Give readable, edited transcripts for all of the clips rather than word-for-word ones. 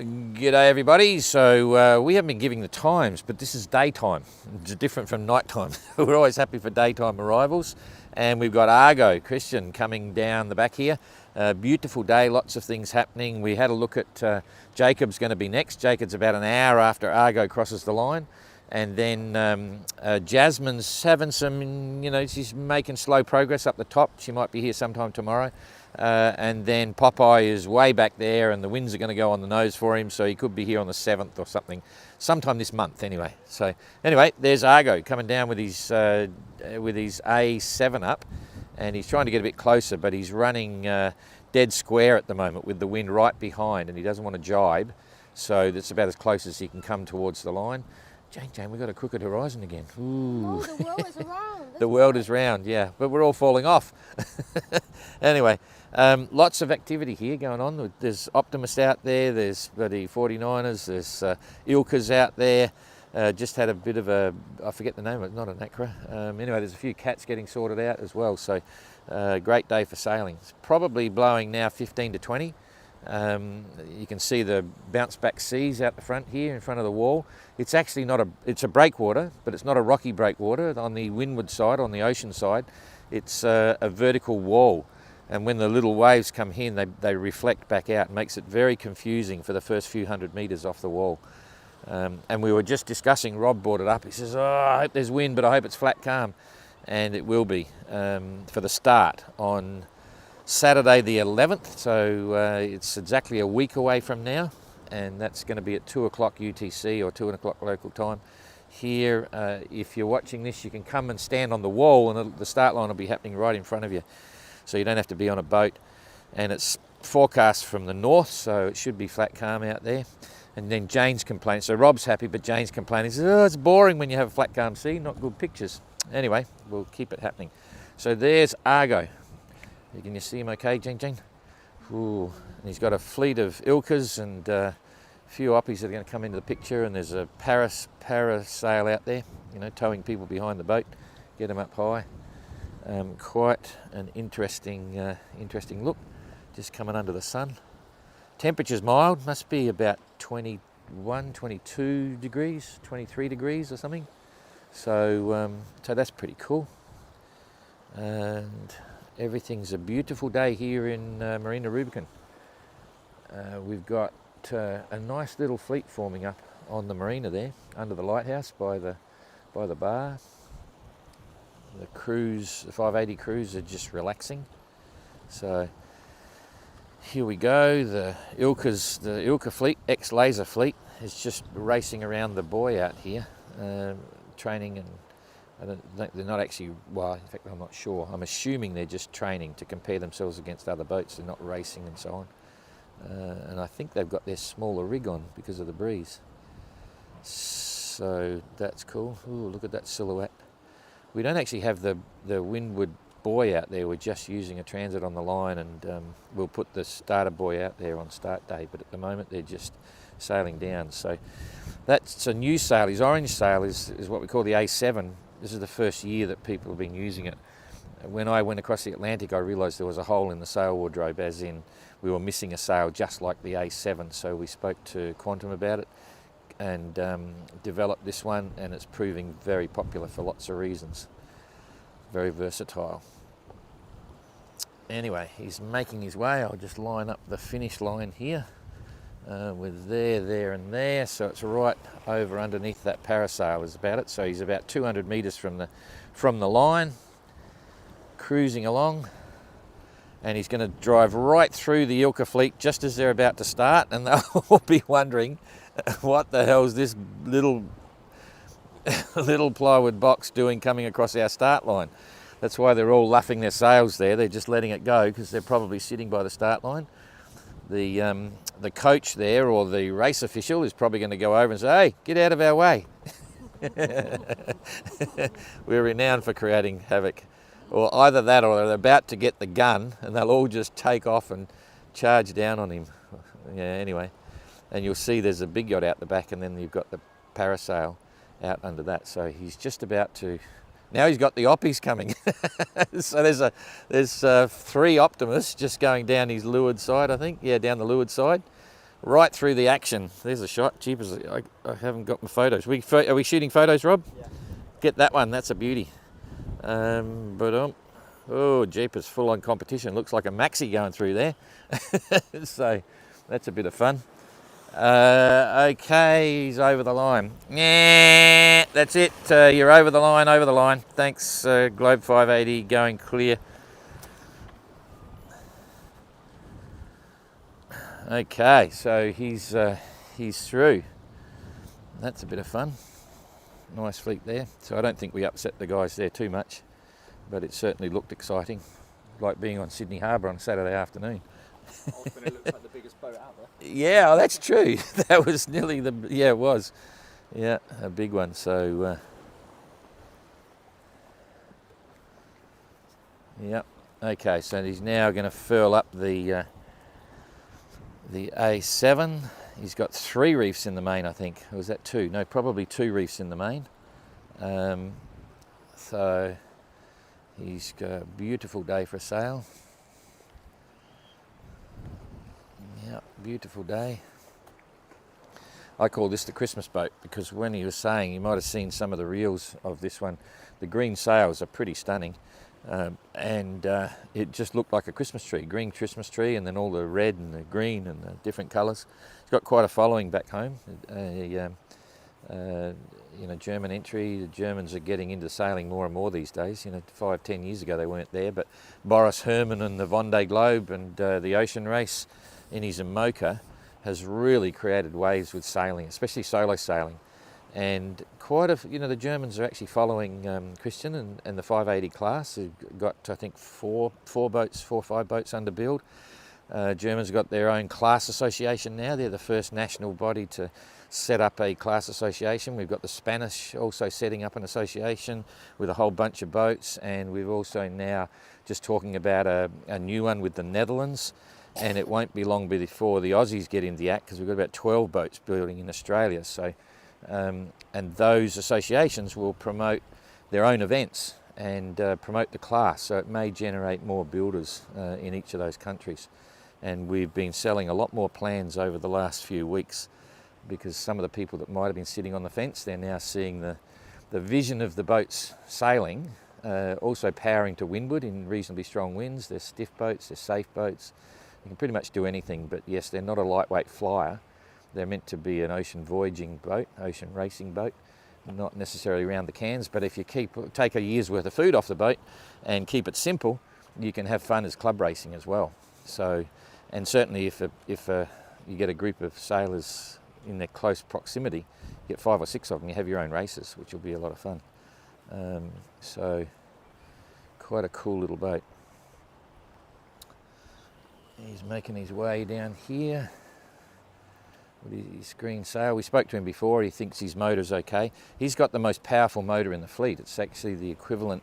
G'day everybody. So we haven't been giving the times, but this is daytime. It's different from nighttime. We're always happy for daytime arrivals. And we've got Argo, Christian, coming down the back here. Beautiful day, lots of things happening. We had a look at Jacob's going to be next. Jacob's about an hour after Argo crosses the line. And then Jasmine's having some, she's making slow progress up the top. She might be here sometime tomorrow. And then Popeye is way back there and the winds are going to go on the nose for him, so he could be here on the 7th or something, sometime this month anyway. So anyway, there's Argo coming down with his A7 up, and he's trying to get a bit closer, but he's running dead square at the moment with the wind right behind, and he doesn't want to jibe, so that's about as close as he can come towards the line. Jane, we've got a crooked horizon again. Ooh. Oh, the world is round. The world is round, yeah, but we're all falling off. Anyway, lots of activity here going on. There's Optimists out there, there's the 49ers, there's Ilkas out there. Just had a bit of a, I forget the name of it, not an Acra. Anyway, there's a few cats getting sorted out as well, so great day for sailing. It's probably blowing now 15 to 20. You can see the bounce back seas out the front here in front of the wall. It's actually not it's a breakwater, but it's not a rocky breakwater. On the windward side, on the ocean side, it's a vertical wall. And when the little waves come in, they reflect back out. It makes it very confusing for the first few hundred metres off the wall. And we were just discussing, Rob brought it up. He says, I hope there's wind, but I hope it's flat calm. And it will be for the start on Saturday the 11th, so it's exactly a week away from now, and that's going to be at 2 o'clock UTC or 2 o'clock local time. Here, if you're watching this, you can come and stand on the wall and the start line will be happening right in front of you, so you don't have to be on a boat. And it's forecast from the north, so it should be flat calm out there. And then Jane's complaining, so Rob's happy, but Jane's complaining. He says, it's boring when you have a flat calm sea, not good pictures. Anyway, we'll keep it happening. So there's Argo. Can you see him okay, Jane? Ooh. And he's got a fleet of Ilkas and a few oppies that are going to come into the picture, and there's a parasail out there, towing people behind the boat, get them up high. Quite an interesting look, just coming under the sun. Temperature's mild, must be about 21, 22 degrees, 23 degrees or something. So that's pretty cool. And everything's a beautiful day here in Marina Rubicon. We've got a nice little fleet forming up on the marina there, under the lighthouse by the bar. The crews, the 5.80 crews are just relaxing. So here we go. The Ilka fleet, ex-laser fleet, is just racing around the buoy out here, training and. They're not actually, well, in fact, I'm not sure. I'm assuming they're just training to compare themselves against other boats. They're not racing and so on. And I think they've got their smaller rig on because of the breeze. So that's cool. Ooh, look at that silhouette. We don't actually have the windward buoy out there. We're just using a Transat on the line, and we'll put the starter buoy out there on start day. But at the moment, they're just sailing down. So that's a new sail. His orange sail is what we call the A7. This is the first year that people have been using it. When I went across the Atlantic, I realised there was a hole in the sail wardrobe, as in we were missing a sail just like the A7. So we spoke to Quantum about it and developed this one, and it's proving very popular for lots of reasons. Very versatile. Anyway, he's making his way. I'll just line up the finish line here. With there and there, so it's right over underneath that parasail is about it. So he's about 200 metres from the line, cruising along, and he's going to drive right through the Ilka fleet just as they're about to start, and they'll all be wondering what the hell is this little plywood box doing coming across our start line. That's why they're all luffing their sails there. They're just letting it go because they're probably sitting by the start line. The coach there, or the race official, is probably going to go over and say, hey, get out of our way. We're renowned for creating havoc. Or either that, or they're about to get the gun and they'll all just take off and charge down on him. Yeah, anyway. And you'll see there's a big yacht out the back, and then you've got the parasail out under that. So he's just about to Now he's got the oppies coming. So there's 3 Optimists just going down his leeward side, I think. Yeah, down the leeward side. right through the action. There's a shot. Jeepers, I haven't got my photos. Are we shooting photos, Rob? Yeah. Get that one. That's a beauty. Oh, jeepers, full on competition. Looks like a maxi going through there. So that's a bit of fun. Okay, he's over the line. Yeah, that's it. You're over the line. Thanks, Globe 580, going clear. Okay, so he's through. That's a bit of fun. Nice fleet there. So I don't think we upset the guys there too much, but it certainly looked exciting, like being on Sydney Harbour on a Saturday afternoon. Often it looks like the biggest boat out there. Yeah, that's true. That was nearly it was. Yeah, a big one. So, yeah. Okay, so he's now going to furl up the A7. He's got 3 reefs in the main, I think. Or was that 2? No, probably 2 reefs in the main. So he's got a beautiful day for a sail. Yeah, beautiful day. I call this the Christmas boat because when he was saying, you might have seen some of the reels of this one, the green sails are pretty stunning. And it just looked like a Christmas tree, green Christmas tree, and then all the red and the green and the different colours. It's got quite a following back home. German entry. The Germans are getting into sailing more and more these days. 5-10 years ago they weren't there, but Boris Herman and the Vendée Globe and the ocean race in his Imoca has really created waves with sailing, especially solo sailing. And the Germans are actually following Christian and the 580 class. Who've got, I think, four or 5 boats under build. Germans have got their own class association now. They're the first national body to set up a class association. We've got the Spanish also setting up an association with a whole bunch of boats, and we've also now just talking about a new one with the Netherlands. And it won't be long before the Aussies get into the act because we've got about 12 boats building in Australia. So. And those associations will promote their own events and promote the class, so it may generate more builders in each of those countries. And we've been selling a lot more plans over the last few weeks because some of the people that might have been sitting on the fence, they're now seeing the vision of the boats sailing, also powering to windward in reasonably strong winds. They're stiff boats, they're safe boats. You can pretty much do anything, but yes, they're not a lightweight flyer. They're meant to be an ocean voyaging boat, ocean racing boat, not necessarily around the cans, but if you take a year's worth of food off the boat and keep it simple, you can have fun as club racing as well. So, and certainly if you get a group of sailors in their close proximity, you get 5 or 6 of them, you have your own races, which will be a lot of fun. So, quite a cool little boat. He's making his way down here with his green sail. We spoke to him before. He thinks his motor's okay. He's got the most powerful motor in the fleet. It's actually the equivalent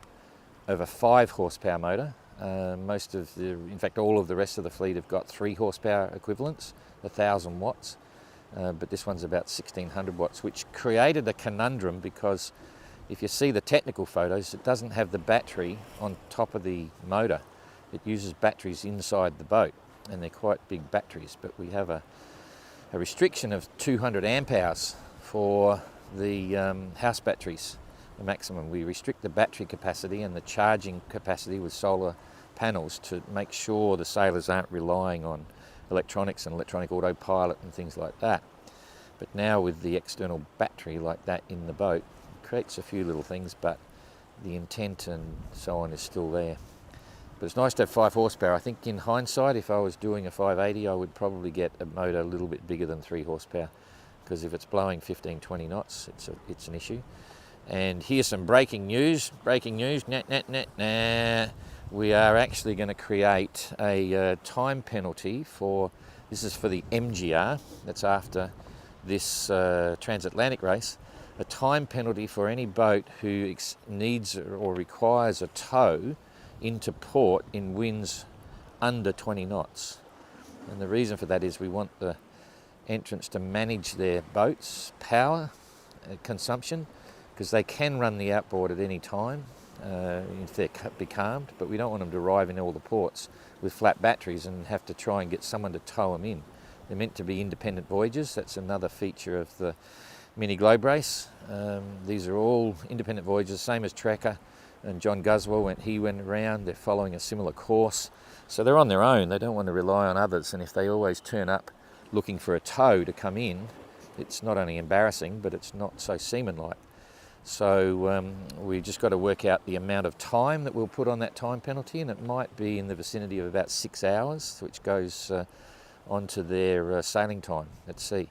of a 5 horsepower motor. In fact, all of the rest of the fleet have got 3 horsepower equivalents, 1,000 watts. But this one's about 1,600 watts, which created a conundrum because if you see the technical photos, it doesn't have the battery on top of the motor. It uses batteries inside the boat, and they're quite big batteries, but we have a restriction of 200 amp hours for the house batteries, the maximum. We restrict the battery capacity and the charging capacity with solar panels to make sure the sailors aren't relying on electronics and electronic autopilot and things like that. But now with the external battery like that in the boat, it creates a few little things, but the intent and so on is still there. But it's nice to have 5 horsepower. I think in hindsight, if I was doing a 580, I would probably get a motor a little bit bigger than 3 horsepower, because if it's blowing 15, 20 knots, it's an issue. And here's some breaking news. We are actually going to create a time penalty this is for the MGR, that's after this transatlantic race, a time penalty for any boat who needs or requires a tow into port in winds under 20 knots. And the reason for that is we want the entrants to manage their boats' power consumption, because they can run the outboard at any time if they're becalmed, but we don't want them to arrive in all the ports with flat batteries and have to try and get someone to tow them in. They're meant to be independent voyages. That's another feature of the mini globe race. These are all independent voyages, same as Trekker and John Guswell went around. They're following a similar course. So they're on their own. They don't want to rely on others. And if they always turn up looking for a tow to come in, it's not only embarrassing, but it's not so seaman-like. So we just got to work out the amount of time that we'll put on that time penalty, and it might be in the vicinity of about 6 hours, which goes onto their sailing time at sea.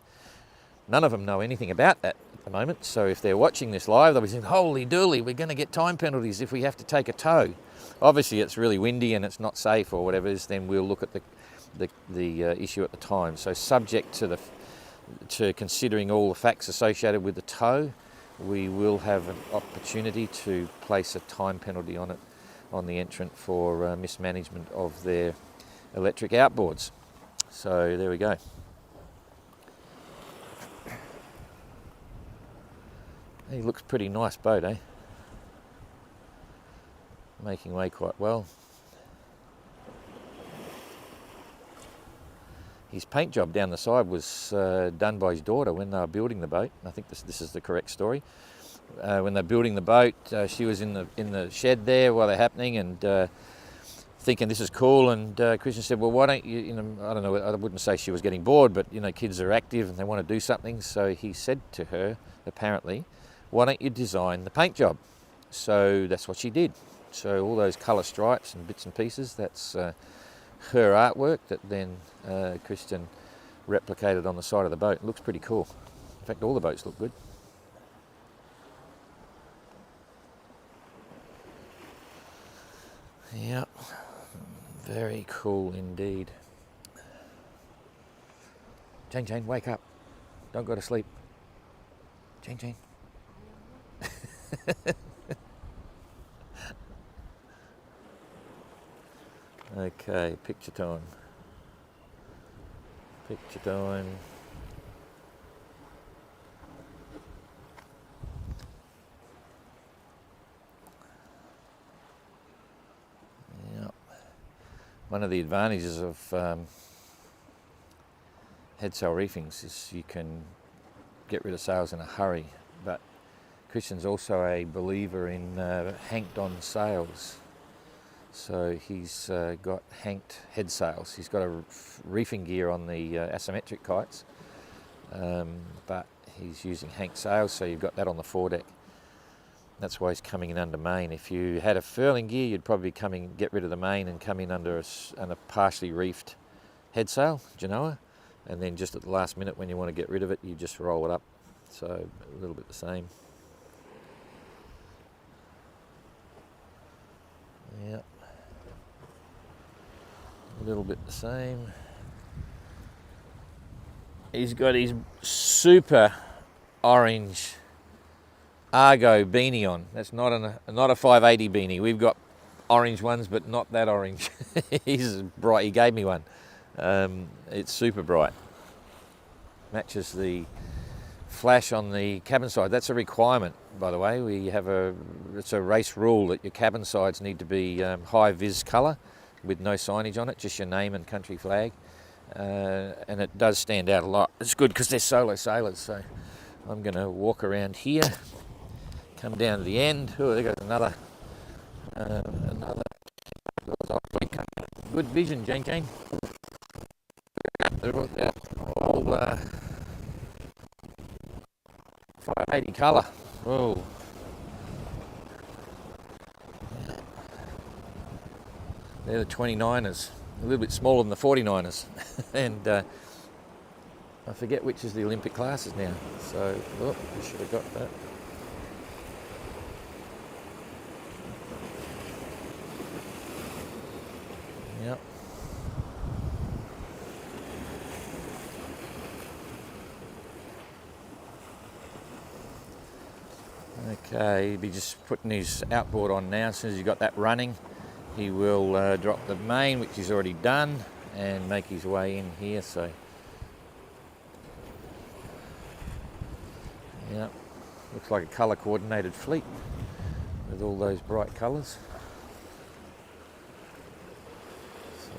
None of them know anything about that at the moment, so if they're watching this live, they'll be saying, holy dooly, we're going to get time penalties if we have to take a tow. Obviously it's really windy and it's not safe or whatever it is, then we'll look at the issue at the time. So subject to considering all the facts associated with the tow, we will have an opportunity to place a time penalty on it, on the entrant for mismanagement of their electric outboards. So there we go. He looks pretty nice boat, eh? Making way quite well. His paint job down the side was done by his daughter when they were building the boat. I think this is the correct story. When they're building the boat, she was in the shed there while they're happening and thinking this is cool. And Christian said, "Well, why don't you? I don't know. I wouldn't say she was getting bored, but kids are active and they want to do something." So he said to her, apparently, "Why don't you design the paint job?" So that's what she did. So all those colour stripes and bits and pieces, that's her artwork that then Christian replicated on the side of the boat. It looks pretty cool. In fact, all the boats look good. Yep, very cool indeed. Jane, wake up. Don't go to sleep. Jane. Okay, picture time. Picture time. Yep. One of the advantages of head sail reefings is you can get rid of sails in a hurry, but Christian's also a believer in hanked on sails. So he's got hanked head sails. He's got a reefing gear on the asymmetric kites, but he's using hanked sails, so you've got that on the foredeck. That's why he's coming in under main. If you had a furling gear, you'd probably get rid of the main and come in under a partially reefed head sail, Genoa, and then just at the last minute when you want to get rid of it, you just roll it up. So a little bit the same. Yep. A little bit the same. He's got his super orange Argo beanie on. That's not a 580 beanie. We've got orange ones, but not that orange. He's bright. He gave me one. It's super bright. Matches the flash on the cabin side. That's a requirement, by the way. It's a race rule that your cabin sides need to be high vis colour with no signage on it, just your name and country flag. And it does stand out a lot. It's good because they're solo sailors. So I'm going to walk around here, come down to the end. Oh, there goes another. Good vision, Jane. They're all 580 colour. Oh. They're the 29ers, a little bit smaller than the 49ers. And I forget which is the Olympic classes now. So, I should have got that. Yep. Okay, he'll be just putting his outboard on now. As soon as he's got that running, he will drop the main, which he's already done, and make his way in here. So, yeah, looks like a colour-coordinated fleet with all those bright colours. So,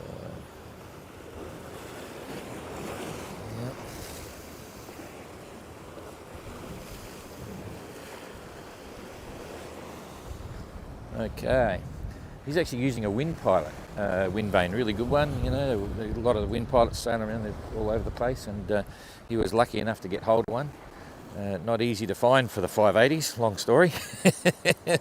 Okay. He's actually using a wind pilot, wind vane, really good one. You know, a lot of the wind pilots sailing around, they're all over the place, and he was lucky enough to get hold of one. Not easy to find for the 580s, long story.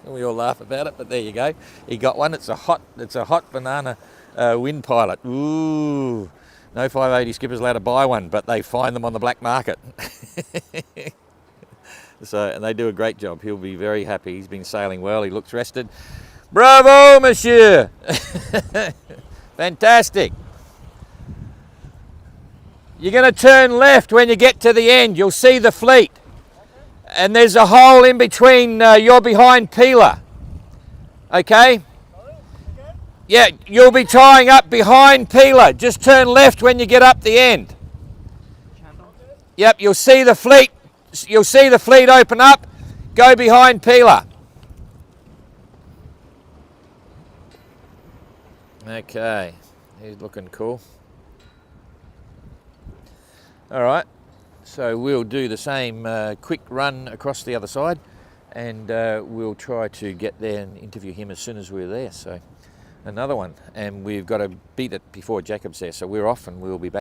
We all laugh about it, but there you go. He got one. It's a hot banana wind pilot. Ooh, no 580 skipper's allowed to buy one, but they find them on the black market. So, and they do a great job. He'll be very happy. He's been sailing well. He looks rested. Bravo, monsieur! Fantastic. You're going to turn left when you get to the end. You'll see the fleet. And there's a hole in between, you're behind Peeler. Okay? Yeah, you'll be tying up behind Peeler. Just turn left when you get up the end. Yep, you'll see the fleet. You'll see the fleet open up. Go behind Peeler. Okay, he's looking cool. All right, so we'll do the same quick run across the other side, and we'll try to get there and interview him as soon as we're there. So another one, and we've got to beat it before Jacob's there. So we're off, and we'll be back.